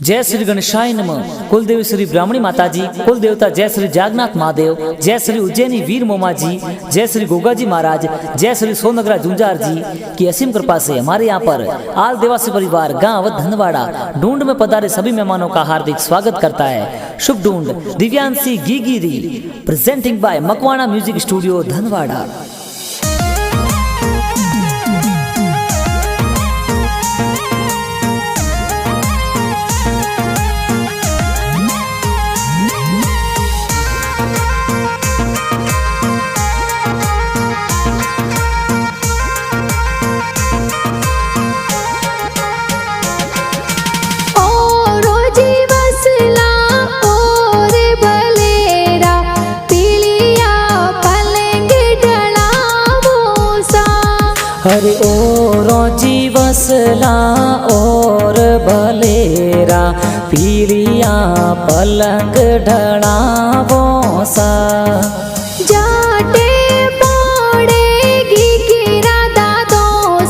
जय श्री गणेशाय नमः। कुलदेवी श्री ब्राह्मणी माता जी, कुल देवता जय श्री जागनाथ महादेव, जय श्री उज्जैनी वीर मोमा जी, जय श्री गोगा जी महाराज, जय श्री सोनगरा जुंजार जी की असीम कृपा से हमारे यहाँ पर आल देवासी परिवार गांव धनवाड़ा ढूंढ में पधारे सभी मेहमानों का हार्दिक स्वागत करता है। शुभ ढूंढ दिव्यांशी गीगिरी presenting by Makwana music studio Dhanwada. हरे ओ रोजी वसला और भलेरा पीलिया पलंग ढड़ावो सा जाटे पड़ेगी गिरा दादो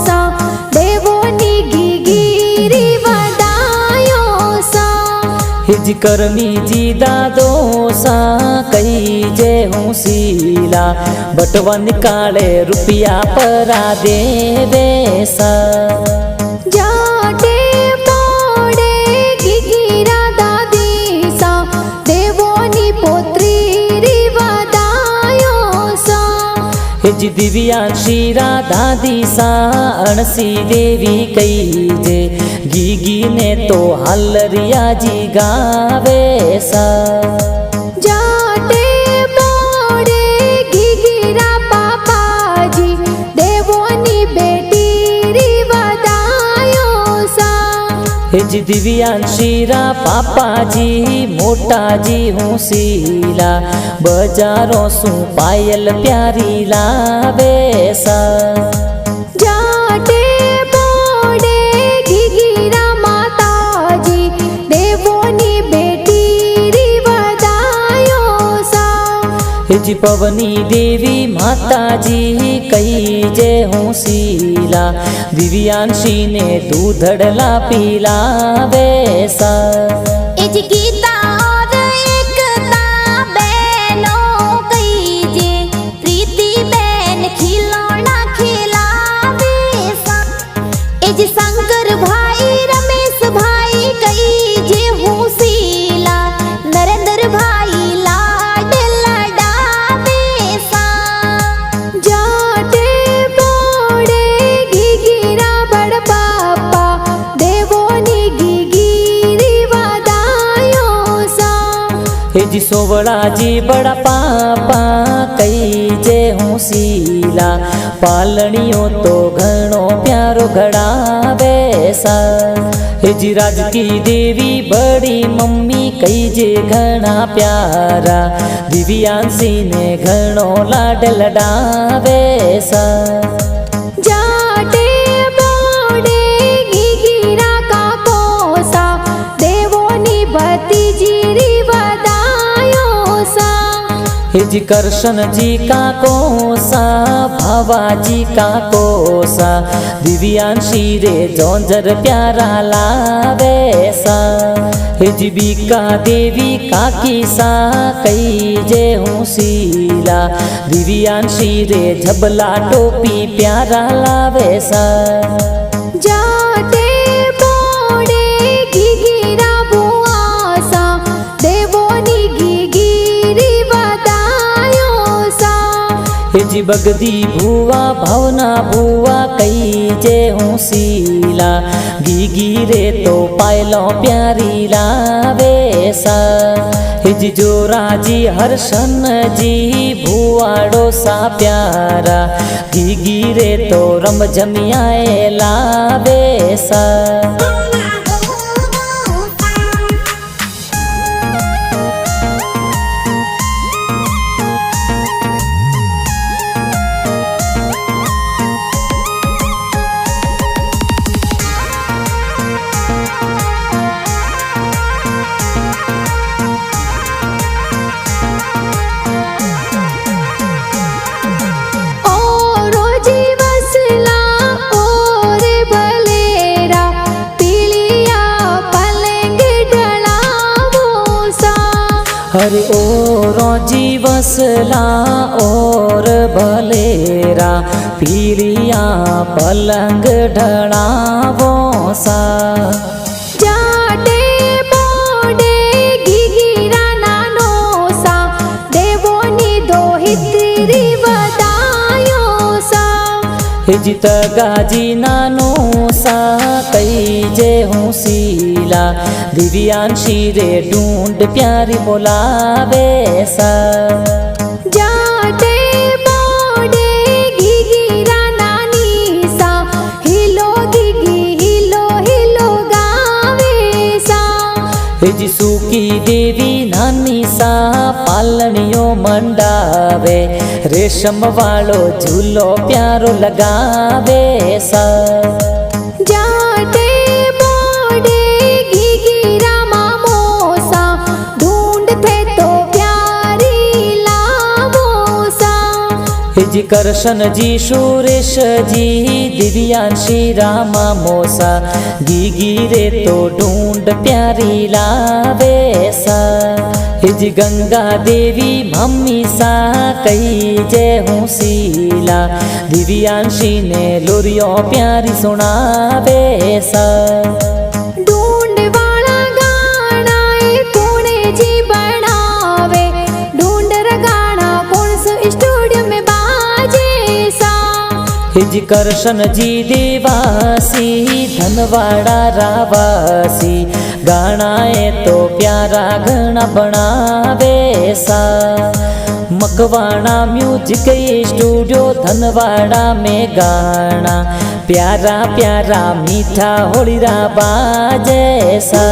सा देवोनी गिगिरी वदायो सा हिज करनी जी दादो सा कई जे हूँ सीला बटवा निकाले रुपया परा देवे सा जाटे पड़ेगी गिरा दादी सा देवोनी पोत्री रिवदायो सा हिज दिव्यांशी राधा दी सा अणसी देवी कई जे गीगी ने तो हलरिया जी गावे सा हिज दिव्यांशीरा पापा जी मोटा जी हूँ सीला बजारों सू पायल प्यारी लावे सा जाटे पड़ेगी गिरा माता जी देवोनी बेटी रिवदायो सा हिज पवनी देवी माता जी कई जे हूँ सीला दिव्यांशी ने दूधड़ला पिलावे सा इज गीता और एकता बहनों कई जे प्रीति बहन खिलौना खिलावे सा इज शंकर भाई रमेश भाई कई जे हूँ सीला नरेंद्र भाई लाड लडावे सा जाटे हिज सोवड़ा जी बड़ा पापा कई जे हूँ सीला पालनियों तो घणो प्यारो घड़ावे सा हिज राज की देवी बड़ी मम्मी कई जे घना प्यारा दिव्यांशी ने घणो लाड लडावे सा हिज कृष्ण जी का कोसा भावा जी का कोसा दिव्यांशी रे जोंजर प्यारा लावे सा हिज बीका देवी का किसा कई जे हूँ सीला दिव्यांशी रे झबला टोपी प्यारा लावे सा हिज बगदी भुआ भावना भुआ कई जे हूँ सीला गीगी रे तो पायलो प्यारी लावे सा हिज जोरा जी हर्षन जी भुआड़ो सा प्यारा गीगी रे तो रम जमियाए लावे सा और जीवसला और भलेरा पीली अरे ओ रोजी वसला और भलेरा पीरिया पलंग ढड़ावो सा जाटे बोडे घीघीरा नानो सा देवोनी दोहित्री बतायो सा हिजित गाजी नानो सा कई जे हूँ सीला दिव्यांशी रे ढूंढ प्यारी बोलावे सा जाटे बोडे घीघीरा नानी सा हिलो घीघी हिलो हिलो गावे सा हिजी सूकी देवी नानी सा पालनियो मंडावे रेशम वालो झूलो प्यारो लगावे सा जाटे बोडे घीघीरा मामो सा ढूंढते तो प्यारी लावो सा हिजी करशन जी सुरेश जी दिव्यांशी रामा मोसा गीगी रे तो ढूंढ प्यारी लावे सा हिजी गंगा देवी मम्मी सा कही जय हूँ सीला दिव्यांशी ने लोरियो प्यारी सुनावे सा ढूंढ वाला गाना ए कोने जी बनावे ढूंढ र गाना कौन से स्टूडियो में बाजे सा हिजी करशन जी देवासी धनवाड़ा रावासी गानाए तो प्यारा घना बनावे सा मकवाणा म्यूजिक स्टूडियो धनवाड़ा में गाना प्यारा प्यारा मीठा होलीरा बाजे सा।